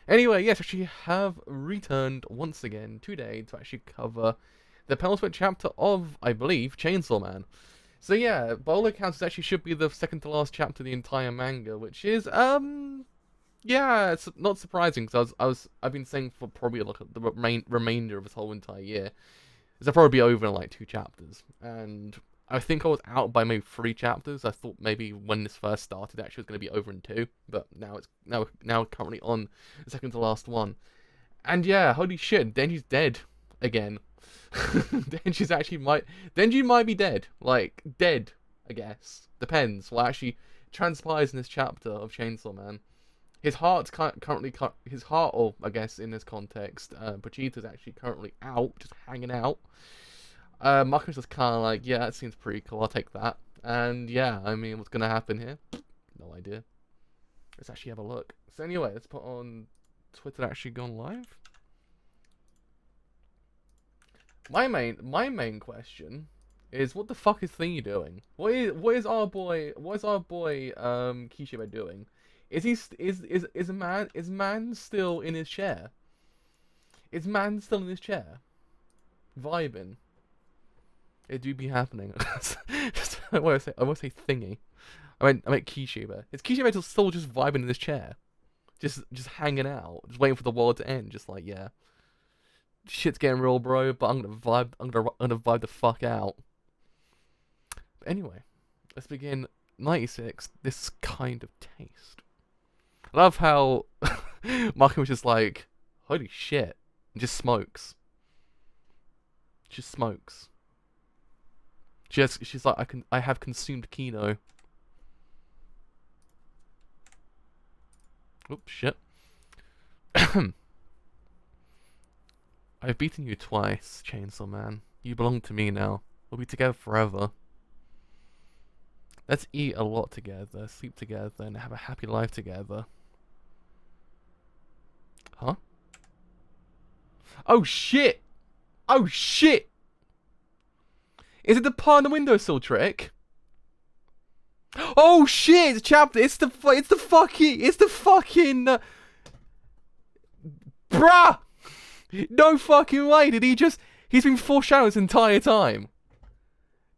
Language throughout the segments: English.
Anyway, yes, actually have returned once again today to actually cover the penultimate chapter of, I believe, Chainsaw Man. So yeah, by all accounts, it actually should be the second to last chapter of the entire manga, which is yeah, it's not surprising because I've been saying for probably like the remainder of this whole entire year, it'll probably be over in like 2 chapters, and I think I was out by maybe 3 chapters. I thought maybe when this first started, actually, it was going to be over in 2, but now it's now currently on the second to last one. And yeah, holy shit, Denji's dead again. Denji might be dead, like dead, I guess. Depends what actually transpires in this chapter of Chainsaw Man. His heart's currently his heart, or I guess in this context, Vegeta's actually currently out, just hanging out. Marco's just kind of like, yeah, that seems pretty cool. I'll take that. And yeah, I mean, what's gonna happen here? No idea. Let's actually have a look. So anyway, let's put on Twitter actually gone live. My main question is, what the fuck is Thingy doing? What is our boy Kishibe doing? Is man still in his chair? Is man still in his chair? Vibing. It do be happening. I want to say Thingy. I meant Kishibe. Is Kishibe still just vibing in his chair? Just hanging out, just waiting for the world to end, just like, yeah. Shit's getting real, bro, but I'm gonna vibe the fuck out. But anyway, let's begin 96, This Kind of Taste. I love how Markin was just like, holy shit, and just smokes. Just smokes. She's like, I have consumed Kino. Oops, shit. I've beaten you twice, Chainsaw Man. You belong to me now. We'll be together forever. Let's eat a lot together, sleep together, and have a happy life together. Huh? Oh shit! Oh shit! Is it the part on the windowsill trick? Oh shit! Chapter. It's the fucking. Bruh! No fucking way! He's been foreshadowing this entire time.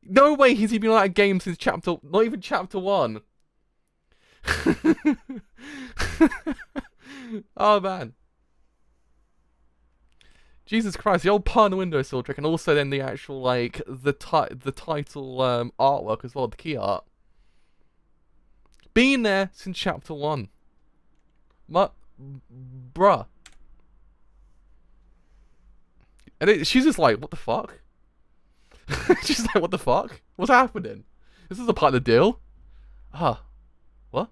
No way he's been on that game since not even chapter 1. Oh man. Jesus Christ, the old part on the windowsill trick, and also then the actual, like, the title artwork as well, the key art. Been there since chapter 1. Bruh. And she's just like, what the fuck? She's like, what the fuck? What's happening? This is a part of the deal. What?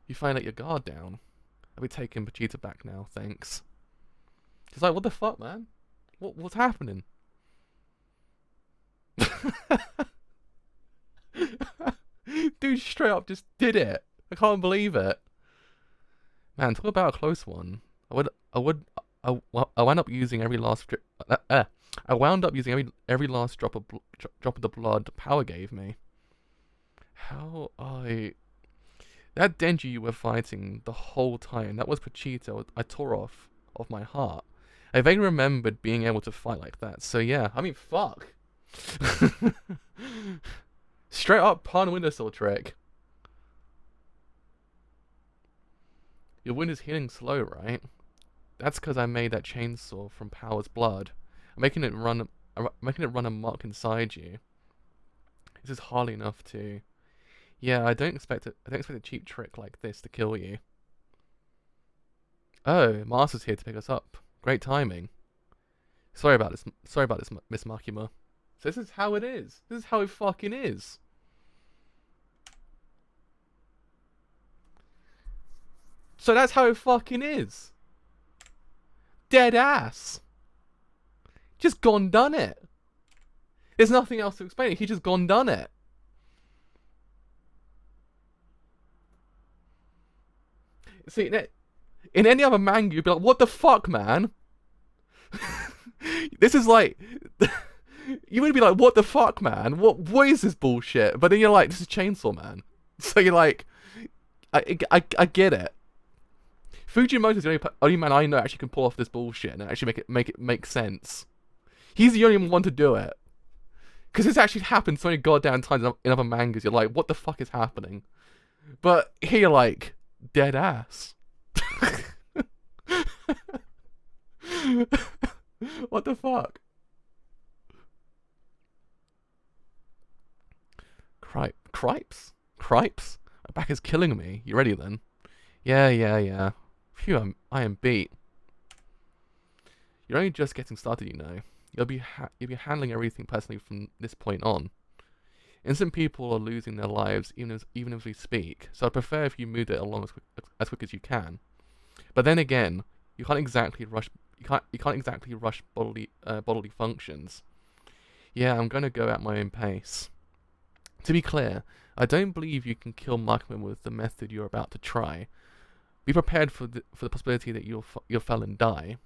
You finally let your guard down. I'll be taking Vegeta back now, thanks. She's like, what the fuck, man? What's happening? Dude straight up just did it. I can't believe it. Man, talk about a close one. I wound up using every last every last drop of the blood power gave me. That Denji you were fighting the whole time, that was Vegeta I tore off my heart. I vaguely remembered being able to fight like that. So yeah, I mean, fuck. Straight up pun windowsill trick. Your wound is healing slow, right? That's because I made that chainsaw from Power's blood. I'm making it run amok inside you. This is hardly enough to. Yeah, I don't expect a cheap trick like this to kill you. Oh, Master's here to pick us up. Great timing. Sorry about this, Miss Makima. So this is how it is. This is how it fucking is. So that's how it fucking is. Dead ass. Just gone done it. There's nothing else to explain it. He just gone done it. See, in any other manga, you'd be like, what the fuck, man? This is like... you would be like, what the fuck, man? What is this bullshit? But then you're like, this is Chainsaw Man. So you're like, I get it. Fujimoto's the only man I know actually can pull off this bullshit and actually make it make sense. He's the only one to do it. Because this actually happened so many goddamn times in other mangas. You're like, what the fuck is happening? But here you're like, dead ass. What the fuck? Cripes? Cripes? My back is killing me. You ready then? Yeah. Phew, I am beat. You're only just getting started, you know. You'll be handling everything personally from this point on. Innocent people are losing their lives even as we speak, so I prefer if you move it along as quick as you can. But then again, you can't exactly rush bodily functions. Yeah, I'm gonna go at my own pace. To be clear, I don't believe you can kill Markman with the method you're about to try. Be prepared for the possibility that you'll fail and die.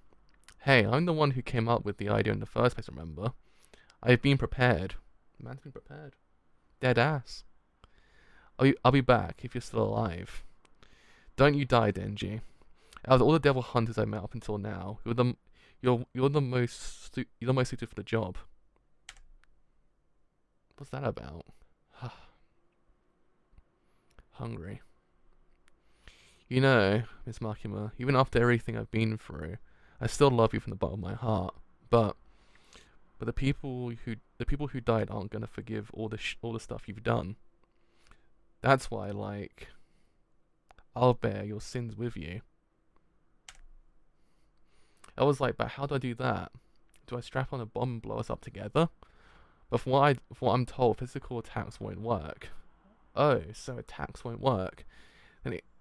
Hey, I'm the one who came up with the idea in the first place, remember? I've been prepared. Man's been prepared. Dead ass. I'll be back if you're still alive. Don't you die, Denji. Out of all the devil hunters I met up until now, you're the most suited for the job. What's that about? Hungry. You know, Miss Makima, even after everything I've been through, I still love you from the bottom of my heart. But the people who died aren't gonna forgive all the stuff you've done. That's why, like, I'll bear your sins with you. I was like, but how do I do that? Do I strap on a bomb and blow us up together? But from what I'm told, physical attacks won't work. Oh, so attacks won't work.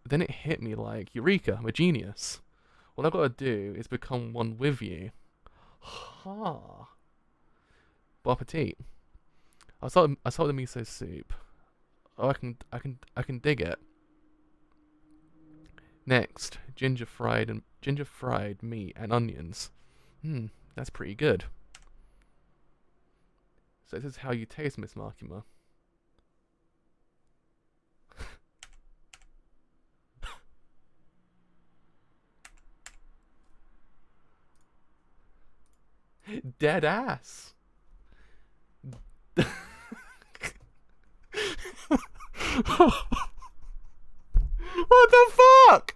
Then it hit me like, Eureka, I'm a genius. All I've got to do is become one with you. Ha. Bon appetit. I start with the miso soup. Oh, I can dig it. Next, ginger fried meat and onions. That's pretty good. So this is how you taste, Miss Makima. Dead ass. What the fuck?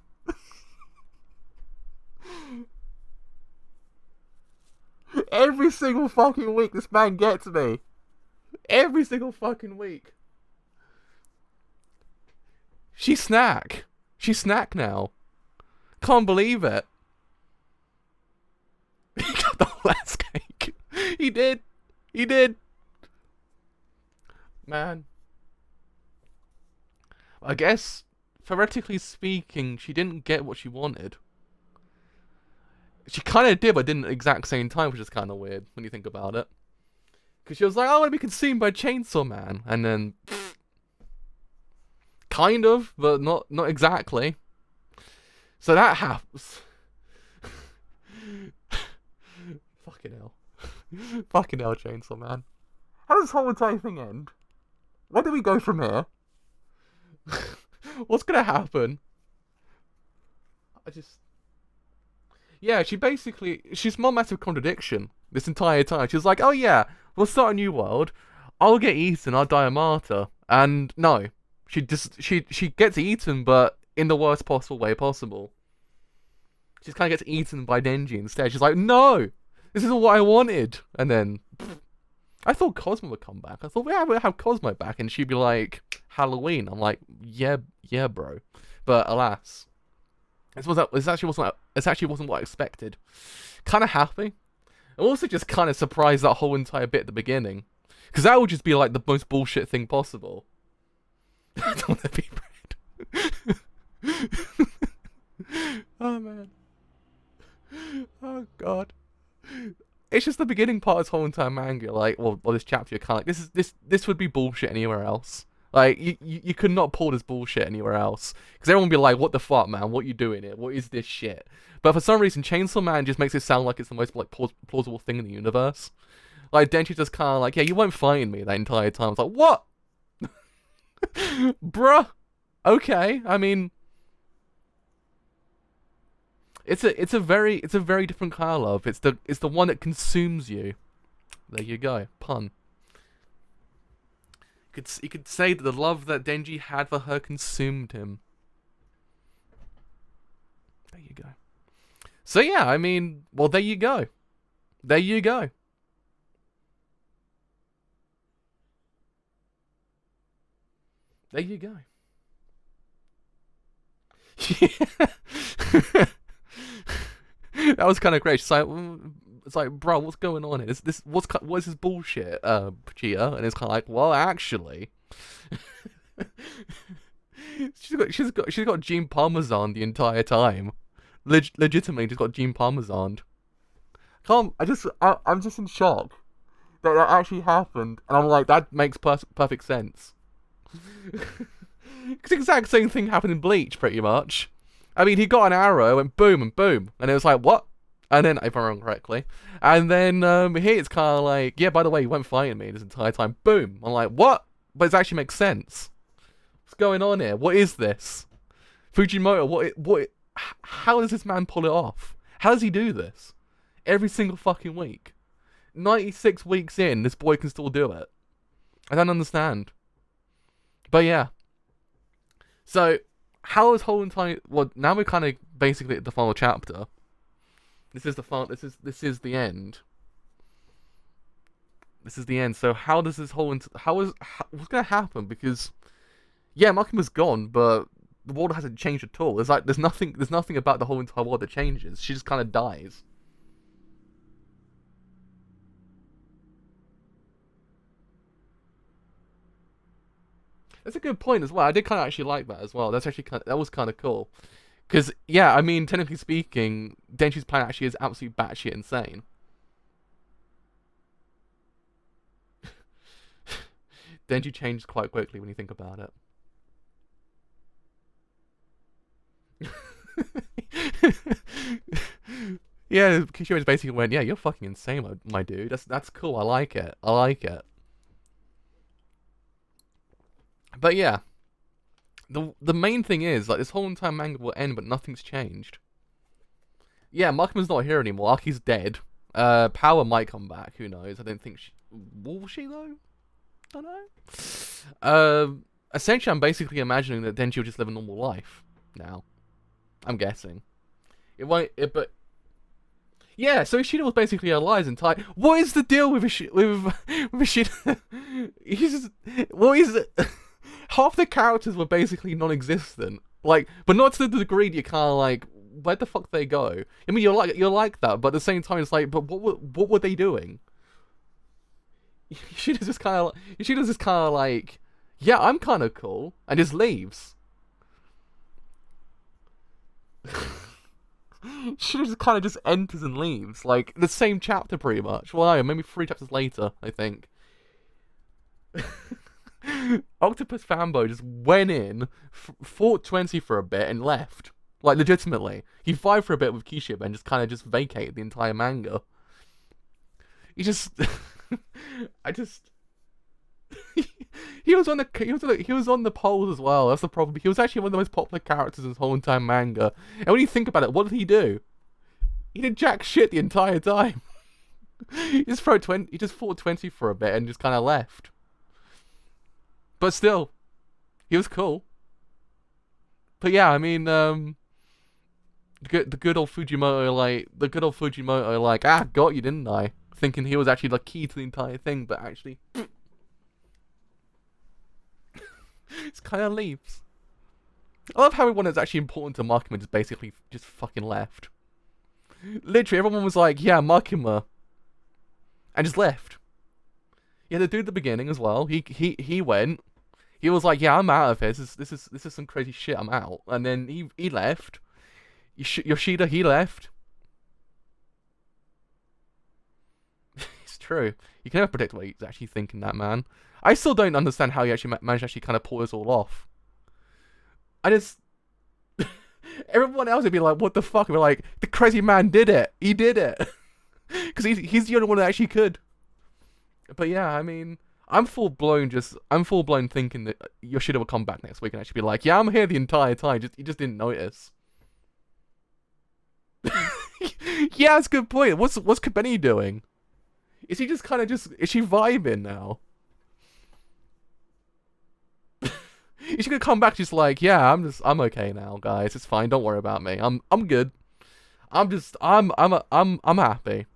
Every single fucking week this man gets me. Every single fucking week. She's snack now. Can't believe it. He got the whole ass cake. He did. Man. I guess, theoretically speaking, she didn't get what she wanted. She kind of did, but didn't at the exact same time, which is kind of weird when you think about it. Because she was like, I want to be consumed by Chainsaw Man. And then, kind of, but not exactly. So that happens. Fucking hell. Fucking hell, Chainsaw Man. How does this whole entire thing end? Where do we go from here? What's gonna happen? Yeah, she's more massive contradiction this entire time. She's like, oh yeah, we'll start a new world. I'll get eaten, I'll die a martyr. And no. She gets eaten, but in the worst possible way possible. She kind of gets eaten by Denji instead. She's like, no! This isn't what I wanted. And then, I thought Cosmo would come back. I thought, yeah, we'll have Cosmo back. And she'd be like, Halloween. I'm like, yeah, bro. But alas. This actually wasn't what I expected. Kind of happy. I'm also just kind of surprised that whole entire bit at the beginning. Because that would just be like the most bullshit thing possible. I don't want to be bread. Oh, man. Oh, God. It's just the beginning part of this whole entire manga, like, well, this chapter, you're kind of like, this would be bullshit anywhere else. Like, you could not pull this bullshit anywhere else. Because everyone would be like, what the fuck, man? What you doing here? What is this shit? But for some reason, Chainsaw Man just makes it sound like it's the most, like, plausible thing in the universe. Like, Denji's just kind of like, yeah, you weren't fighting me that entire time. I was like, what? Bruh. Okay, I mean... It's a very different kind of love. It's the one that consumes you. There you go, pun. You could say that the love that Denji had for her consumed him. There you go. So yeah, I mean, well, there you go. There you go. There you go. That was kind of great. It's like, bro, what's going on here? What is this bullshit, Chia? And it's kind of like, well, actually, she's got Gene Parmesan the entire time. Legitimately, just got Gene Parmesan. I'm just in shock that actually happened, and I'm like, that makes perfect sense. Because the exact same thing happened in Bleach, pretty much. I mean, he got an arrow, and boom, and boom, and it was like, what? And then, if I'm wrong correctly, and then here it's kind of like, yeah, by the way, you weren't fighting me this entire time. Boom. I'm like, what? But it actually makes sense. What's going on here? What is this? Fujimoto, how does this man pull it off? How does he do this? Every single fucking week. 96 weeks in, this boy can still do it. I don't understand. But yeah. So, how is whole entire... Well, now we're kind of basically at the final chapter. This is the end. This is the end. So how does this whole... what's going to happen? Because, yeah, Makima's gone, but the world hasn't changed at all. There's nothing about the whole entire world that changes. She just kind of dies. That's a good point as well. I did kind of actually like that as well. That was kind of cool. Because, yeah, I mean, technically speaking, Denji's plan actually is absolutely batshit insane. Denji changed quite quickly when you think about it. Yeah, Kishimo's basically went, yeah, you're fucking insane, my dude. That's cool. I like it. I like it. But yeah. The main thing is, like, this whole entire manga will end, but nothing's changed. Yeah, Makima's not here anymore. Aki's dead. Power might come back. Who knows? I don't think she... Will she, though? I don't know. Essentially, I'm basically imagining that Denji will just live a normal life now. I'm guessing. It won't... but... Yeah, so Ishida was basically alive entire... What is the deal with Ishida? What is it? Half the characters were basically non-existent, like, but not to the degree that you're kind of like, where the fuck they go? I mean, you're like that, but at the same time, it's like, but what were they doing? Ishida's just kind of like, yeah, I'm kind of cool, and just leaves. Ishida just kind of just enters and leaves, like the same chapter pretty much. Well, no, maybe 3 chapters later, I think. Octopus Fanboy just went in, fought 20 for a bit, and left. Like, legitimately. He fought for a bit with Kishibe and just kind of just vacated the entire manga. He just... he was on the polls as well. That's the problem. He was actually one of the most popular characters in this whole entire manga. And when you think about it, what did he do? He did jack shit the entire time. He just fought 20 for a bit and just kind of left. But still, he was cool. But yeah, I mean, the good old Fujimoto, like, got you, didn't I? Thinking he was actually the key to the entire thing, but actually, it's kind of leaves. I love how everyone that's actually important to Makima just basically just fucking left. Literally, everyone was like, yeah, Makima, and just left. Yeah, the dude at the beginning as well. He went. He was like, yeah, I'm out of here. This is some crazy shit. I'm out. And then he left. Yoshida, he left. It's true. You can never predict what he's actually thinking, that man. I still don't understand how he actually managed to actually kind of pull this all off. Everyone else would be like, what the fuck? We're like, the crazy man did it. He did it. Because he's the only one that actually could. But yeah, I mean, I'm full blown thinking that Yoshida will come back next week and actually be like, yeah, I'm here the entire time. You just didn't notice. Yeah, that's a good point. What's Kabeni doing? Is he just kind of is she vibing now? Is she gonna come back just like, yeah, I'm okay now, guys. It's fine. Don't worry about me. I'm good. I'm happy.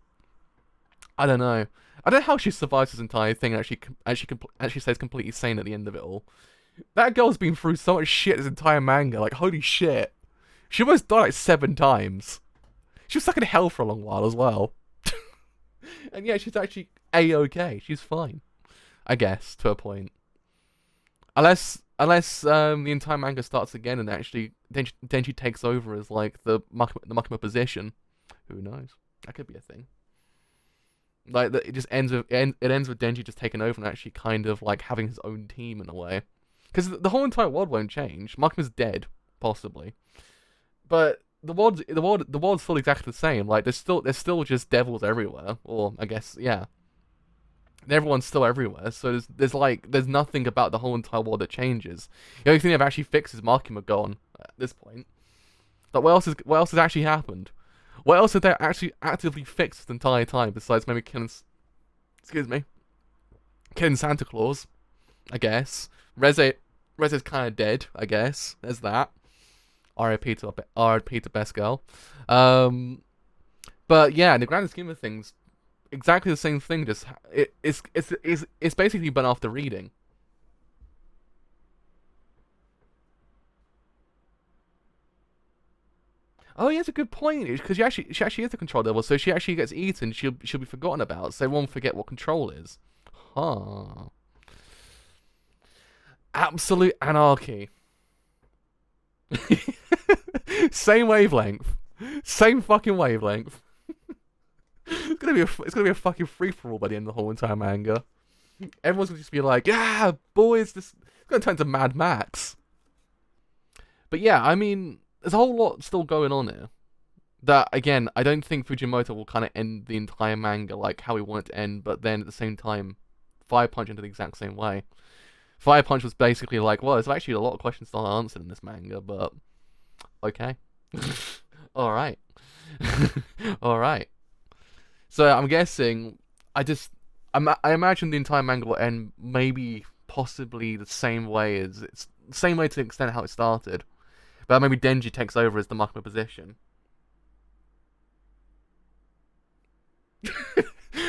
I don't know. I don't know how she survives this entire thing and actually stays completely sane at the end of it all. That girl's been through so much shit this entire manga. Like, holy shit. She almost died like 7 times. She was stuck in hell for a long while as well. And yeah, she's actually A-okay. She's fine. I guess, to a point. Unless the entire manga starts again and actually Denji takes over as like the Makima position. Who knows? That could be a thing. Like it just ends with Denji just taking over and actually kind of like having his own team in a way. Because the whole entire world won't change. Makima's dead, possibly, but the world's still exactly the same. Like there's still just devils everywhere, or I guess yeah. Everyone's still everywhere, so there's nothing about the whole entire world that changes. The only thing they've actually fixed is Makima gone at this point. But what else has actually happened? What else have they actually actively fixed the entire time besides maybe killing Santa Claus? I guess. Reze's kind of dead. I guess there's that. R.I.P. to best girl. But yeah, in the grand scheme of things, exactly the same thing. Just it's basically been after reading. Oh, yeah, that's a good point. Because she actually is the control devil, so she actually gets eaten. She'll be forgotten about, so they won't forget what control is. Huh. Absolute anarchy. Same wavelength. Same fucking wavelength. It's gonna be a fucking free for all by the end of the whole entire manga. Everyone's gonna just be like, yeah, boys, it's gonna turn to Mad Max. But yeah, I mean, there's a whole lot still going on here. That again, I don't think Fujimoto will kind of end the entire manga like how we want it to end, but then at the same time, Fire Punch into the exact same way. Fire Punch was basically like, well, there's actually a lot of questions still unanswered in this manga, but okay, all right, all right. So I'm guessing, I imagine the entire manga will end maybe possibly the same way to the extent how it started, but maybe Denji takes over as the Makima position.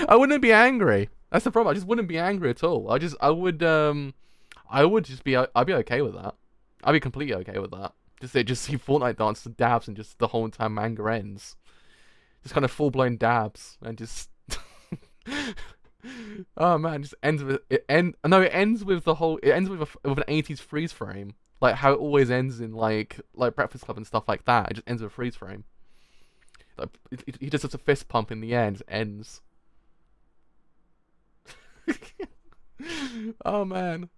I wouldn't be angry. That's the problem. I just wouldn't be angry at all. I'd be okay with that. I'd be completely okay with that. Just see Fortnite dance to dabs and just the whole entire manga ends. Just kind of full blown dabs and just oh man, just ends with it ends with with an 80s freeze frame. Like how it always ends in like Breakfast Club and stuff like that. It just ends with a freeze frame. Like he just does a fist pump in the end, ends. Oh man.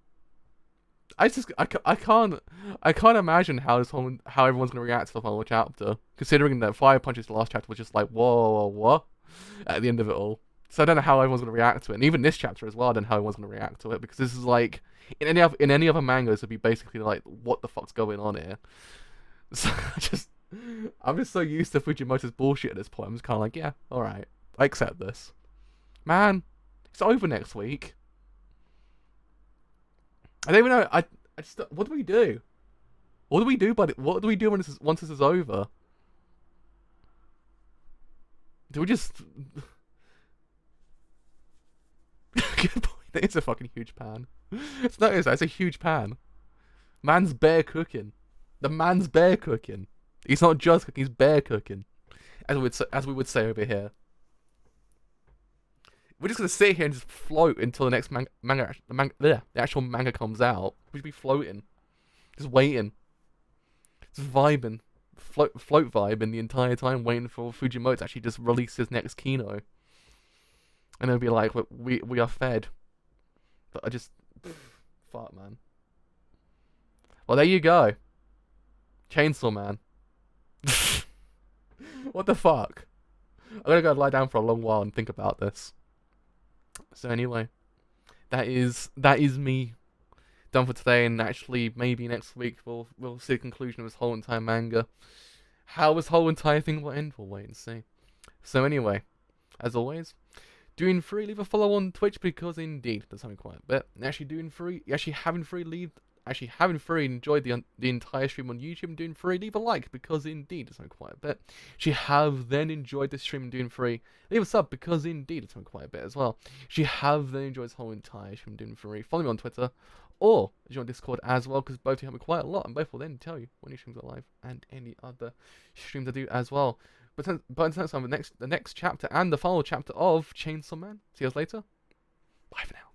I can't imagine how everyone's gonna react to the final chapter, considering that Fire Punch's last chapter was just like whoa what at the end of it all. So I don't know how everyone's gonna react to it, and even this chapter as well. I don't know how everyone's gonna react to it because this is like in any other mangas it'd be basically like what the fuck's going on here. So I'm just so used to Fujimoto's bullshit at this point. I'm just kind of like, yeah, all right, I accept this. Man, it's over next week. I don't even know. I just what do we do? What do we do? What do we do once this is over? Do we just? Good point. It's a fucking huge pan. It's not. It's a huge pan. Man's bear cooking. The man's bear cooking. He's not just cooking. He's bear cooking, as we would say over here. We're just gonna sit here and just float until the next the actual manga comes out. We should be floating, just waiting, just vibing, float vibing the entire time, waiting for Fujimoto to actually just release his next Kino, and they'll be like, we are fed. But I just, fuck man. Well, there you go, Chainsaw Man. What the fuck? I'm gonna go lie down for a long while and think about this. So anyway, that is me done for today, and actually maybe next week we'll see the conclusion of this whole entire manga. How this whole entire thing will end, we'll wait and see. So anyway, as always, doing free, leave a follow on Twitch because indeed there's something quite a bit. Having free, enjoyed the entire stream on YouTube and doing free, leave a like because indeed there's something quite a bit. If you have then enjoyed this stream and doing free, leave a sub because indeed it's something quite a bit as well. If you have then enjoyed this whole entire stream doing free, follow me on Twitter or join Discord as well because both of you help me quite a lot and both will then tell you when new streams are live and any other streams I do as well. But until next time, the next chapter and the final chapter of Chainsaw Man. See you guys later. Bye for now.